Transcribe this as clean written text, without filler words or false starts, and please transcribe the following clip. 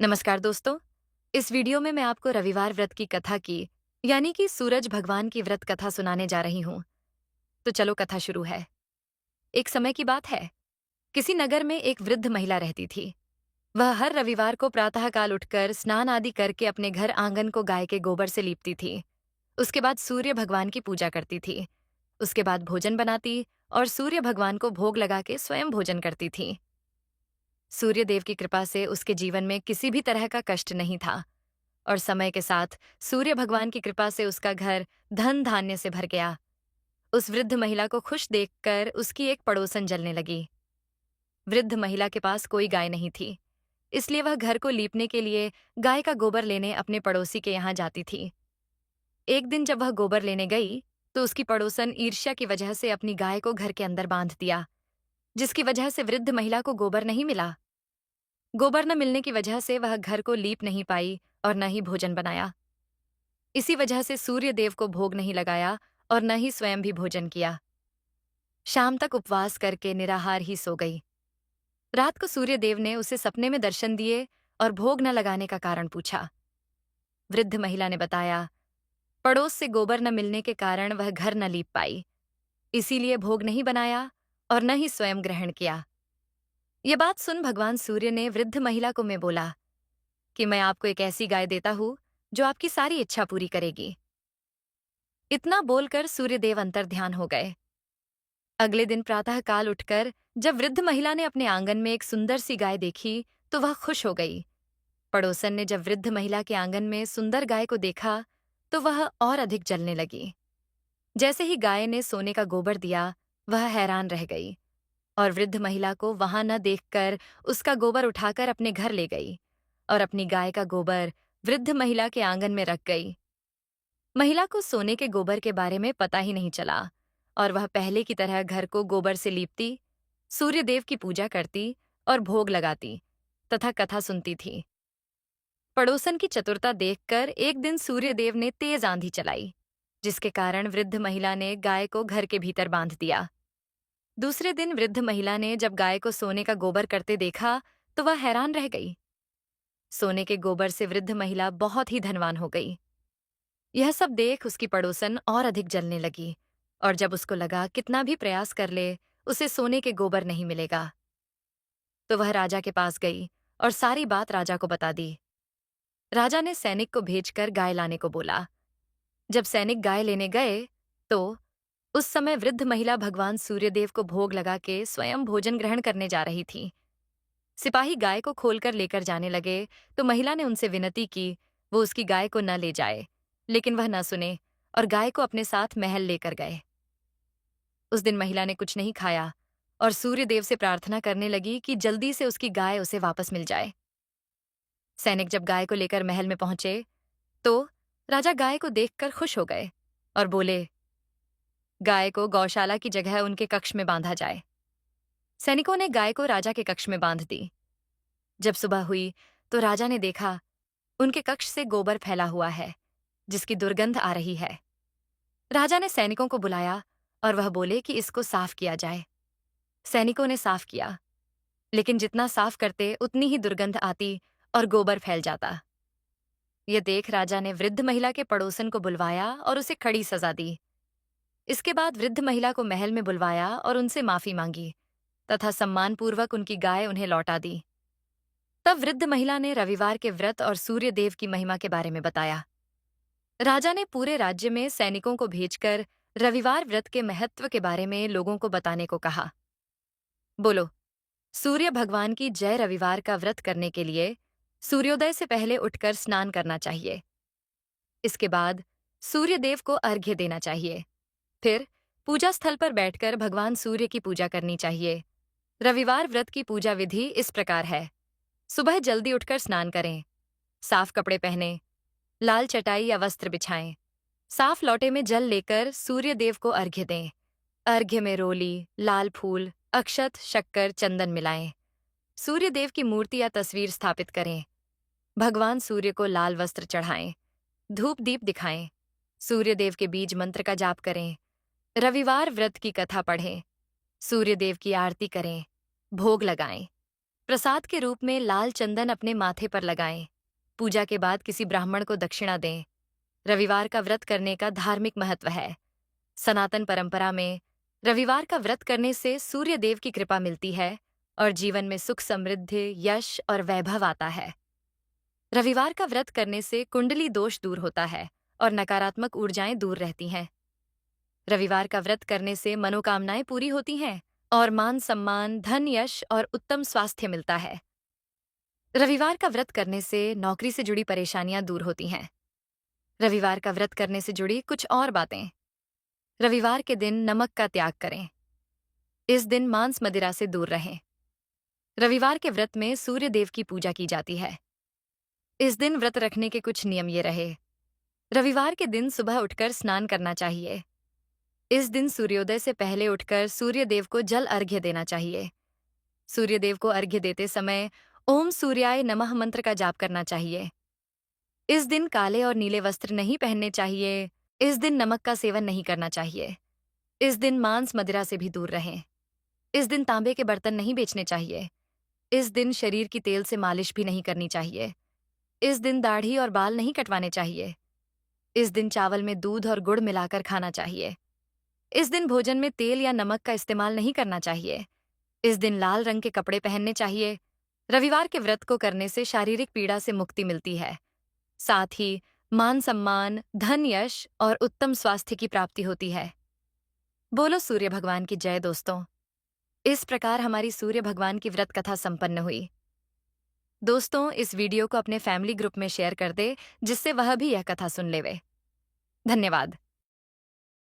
नमस्कार दोस्तों। इस वीडियो में मैं आपको रविवार व्रत की कथा की यानी कि सूरज भगवान की व्रत कथा सुनाने जा रही हूँ। तो चलो कथा शुरू है। एक समय की बात है। किसी नगर में एक वृद्ध महिला रहती थी। वह हर रविवार को प्रातःकाल उठकर स्नान आदि करके अपने घर आंगन को गाय के गोबर से लीपती थी। उसके बाद सूर्य भगवान की पूजा करती थी। उसके बाद भोजन बनाती और सूर्य भगवान को भोग लगा के स्वयं भोजन करती थी। सूर्य देव की कृपा से उसके जीवन में किसी भी तरह का कष्ट नहीं था और समय के साथ सूर्य भगवान की कृपा से उसका घर धन धान्य से भर गया। उस वृद्ध महिला को खुश देखकर उसकी एक पड़ोसन जलने लगी। वृद्ध महिला के पास कोई गाय नहीं थी, इसलिए वह घर को लीपने के लिए गाय का गोबर लेने अपने पड़ोसी के यहाँ जाती थी। एक दिन जब वह गोबर लेने गई तो उसकी पड़ोसन ईर्ष्या की वजह से अपनी गाय को घर के अंदर बांध दिया, जिसकी वजह से वृद्ध महिला को गोबर नहीं मिला। गोबर न मिलने की वजह से वह घर को लीप नहीं पाई और न ही भोजन बनाया। इसी वजह से सूर्य देव को भोग नहीं लगाया और न ही स्वयं भी भोजन किया। शाम तक उपवास करके निराहार ही सो गई। रात को सूर्य देव ने उसे सपने में दर्शन दिए और भोग न लगाने का कारण पूछा। वृद्ध महिला ने बताया, पड़ोस से गोबर न मिलने के कारण वह घर न लीप पाई, इसीलिए भोग नहीं बनाया और न ही स्वयं ग्रहण किया। ये बात सुन भगवान सूर्य ने वृद्ध महिला को मैं बोला कि मैं आपको एक ऐसी गाय देता हूं जो आपकी सारी इच्छा पूरी करेगी। इतना बोलकर सूर्यदेव अंतर्ध्यान हो गए। अगले दिन प्रातःकाल उठकर जब वृद्ध महिला ने अपने आंगन में एक सुंदर सी गाय देखी तो वह खुश हो गई। पड़ोसन ने जब वृद्ध महिला के आंगन में सुंदर गाय को देखा तो वह और अधिक जलने लगी। जैसे ही गाय ने सोने का गोबर दिया, वह हैरान रह गई और वृद्ध महिला को वहां न देखकर उसका गोबर उठाकर अपने घर ले गई और अपनी गाय का गोबर वृद्ध महिला के आंगन में रख गई। महिला को सोने के गोबर के बारे में पता ही नहीं चला और वह पहले की तरह घर को गोबर से लीपती, सूर्यदेव की पूजा करती और भोग लगाती तथा कथा सुनती थी। पड़ोसन की चतुरता देखकर एक दिन सूर्यदेव ने तेज आंधी चलाई, जिसके कारण वृद्ध महिला ने गाय को घर के भीतर बांध दिया। दूसरे दिन वृद्ध महिला ने जब गाय को सोने का गोबर करते देखा तो वह हैरान रह गई। सोने के गोबर से वृद्ध महिला बहुत ही धनवान हो गई। यह सब देख उसकी पड़ोसन और अधिक जलने लगी और जब उसको लगा कितना भी प्रयास कर ले उसे सोने के गोबर नहीं मिलेगा, तो वह राजा के पास गई और सारी बात राजा को बता दी। राजा ने सैनिक को भेजकर गाय लाने को बोला। जब सैनिक गाय लेने गए तो उस समय वृद्ध महिला भगवान सूर्यदेव को भोग लगा के स्वयं भोजन ग्रहण करने जा रही थी। सिपाही गाय को खोलकर लेकर जाने लगे तो महिला ने उनसे विनती की वो उसकी गाय को न ले जाए, लेकिन वह न सुने और गाय को अपने साथ महल लेकर गए। उस दिन महिला ने कुछ नहीं खाया और सूर्यदेव से प्रार्थना करने लगी कि जल्दी से उसकी गाय उसे वापस मिल जाए। सैनिक जब गाय को लेकर महल में पहुंचे तो राजा गाय को देखकर खुश हो गए और बोले, गाय को गौशाला की जगह उनके कक्ष में बांधा जाए। सैनिकों ने गाय को राजा के कक्ष में बांध दी। जब सुबह हुई तो राजा ने देखा उनके कक्ष से गोबर फैला हुआ है, जिसकी दुर्गंध आ रही है। राजा ने सैनिकों को बुलाया और वह बोले कि इसको साफ किया जाए। सैनिकों ने साफ किया, लेकिन जितना साफ करते उतनी ही दुर्गंध आती और गोबर फैल जाता। यह देख राजा ने वृद्ध महिला के पड़ोसन को बुलवाया और उसे कड़ी सजा दी। इसके बाद वृद्ध महिला को महल में बुलवाया और उनसे माफी मांगी तथा सम्मानपूर्वक उनकी गाय उन्हें लौटा दी। तब वृद्ध महिला ने रविवार के व्रत और सूर्य देव की महिमा के बारे में बताया। राजा ने पूरे राज्य में सैनिकों को भेजकर रविवार व्रत के महत्व के बारे में लोगों को बताने को कहा। बोलो, सूर्य भगवान की जय। रविवार का व्रत करने के लिए सूर्योदय से पहले उठकर स्नान करना चाहिए। इसके बाद सूर्य देव को अर्घ्य देना चाहिए। फिर पूजा स्थल पर बैठकर भगवान सूर्य की पूजा करनी चाहिए। रविवार व्रत की पूजा विधि इस प्रकार है। सुबह जल्दी उठकर स्नान करें, साफ कपड़े पहने, लाल चटाई या वस्त्र बिछाएं, साफ लौटे में जल लेकर सूर्य देव को अर्घ्य दें। अर्घ्य में रोली, लाल फूल, अक्षत, शक्कर, चंदन मिलाएं। सूर्य देव की मूर्ति या तस्वीर स्थापित करें। भगवान सूर्य को लाल वस्त्र चढ़ाएं, धूप दीप दिखाएं, सूर्य देव के बीज मंत्र का जाप करें, रविवार व्रत की कथा पढ़ें, सूर्य देव की आरती करें, भोग लगाएं। प्रसाद के रूप में लाल चंदन अपने माथे पर लगाएं। पूजा के बाद किसी ब्राह्मण को दक्षिणा दें। रविवार का व्रत करने का धार्मिक महत्व है। सनातन परंपरा में रविवार का व्रत करने से सूर्य देव की कृपा मिलती है और जीवन में सुख समृद्धि, यश और वैभव आता है। रविवार का व्रत करने से कुंडली दोष दूर होता है और नकारात्मक ऊर्जाएं दूर रहती हैं। रविवार का व्रत करने से मनोकामनाएं पूरी होती हैं और मान सम्मान, धन, यश और उत्तम स्वास्थ्य मिलता है। रविवार का व्रत करने से नौकरी से जुड़ी परेशानियां दूर होती हैं। रविवार का व्रत करने से जुड़ी कुछ और बातें। रविवार के दिन नमक का त्याग करें। इस दिन मांस मदिरा से दूर रहें। रविवार के व्रत में सूर्य देव की पूजा की जाती है। इस दिन व्रत रखने के कुछ नियम ये रहे। रविवार के दिन सुबह उठकर स्नान करना चाहिए। इस दिन सूर्योदय से पहले उठकर सूर्य देव को जल अर्घ्य देना चाहिए। सूर्य देव को अर्घ्य देते समय ओम सूर्याय नमः मंत्र का जाप करना चाहिए। इस दिन काले और नीले वस्त्र नहीं पहनने चाहिए। इस दिन नमक का सेवन नहीं करना चाहिए। इस दिन मांस मदिरा से भी दूर रहें। इस दिन तांबे के बर्तन नहीं बेचने चाहिए। इस दिन शरीर की तेल से मालिश भी नहीं करनी चाहिए। इस दिन दाढ़ी और बाल नहीं कटवाने चाहिए। इस दिन चावल में दूध और गुड़ मिलाकर खाना चाहिए। इस दिन भोजन में तेल या नमक का इस्तेमाल नहीं करना चाहिए। इस दिन लाल रंग के कपड़े पहनने चाहिए। रविवार के व्रत को करने से शारीरिक पीड़ा से मुक्ति मिलती है। साथ ही मान सम्मान, धन, यश और उत्तम स्वास्थ्य की प्राप्ति होती है। बोलो सूर्य भगवान की जय दोस्तों। इस प्रकार हमारी सूर्य भगवान की व्रत कथा संपन्न हुई। दोस्तों, इस वीडियो को अपने फैमिली ग्रुप में शेयर कर दे जिससे वह भी यह कथा सुन लेवे। धन्यवाद।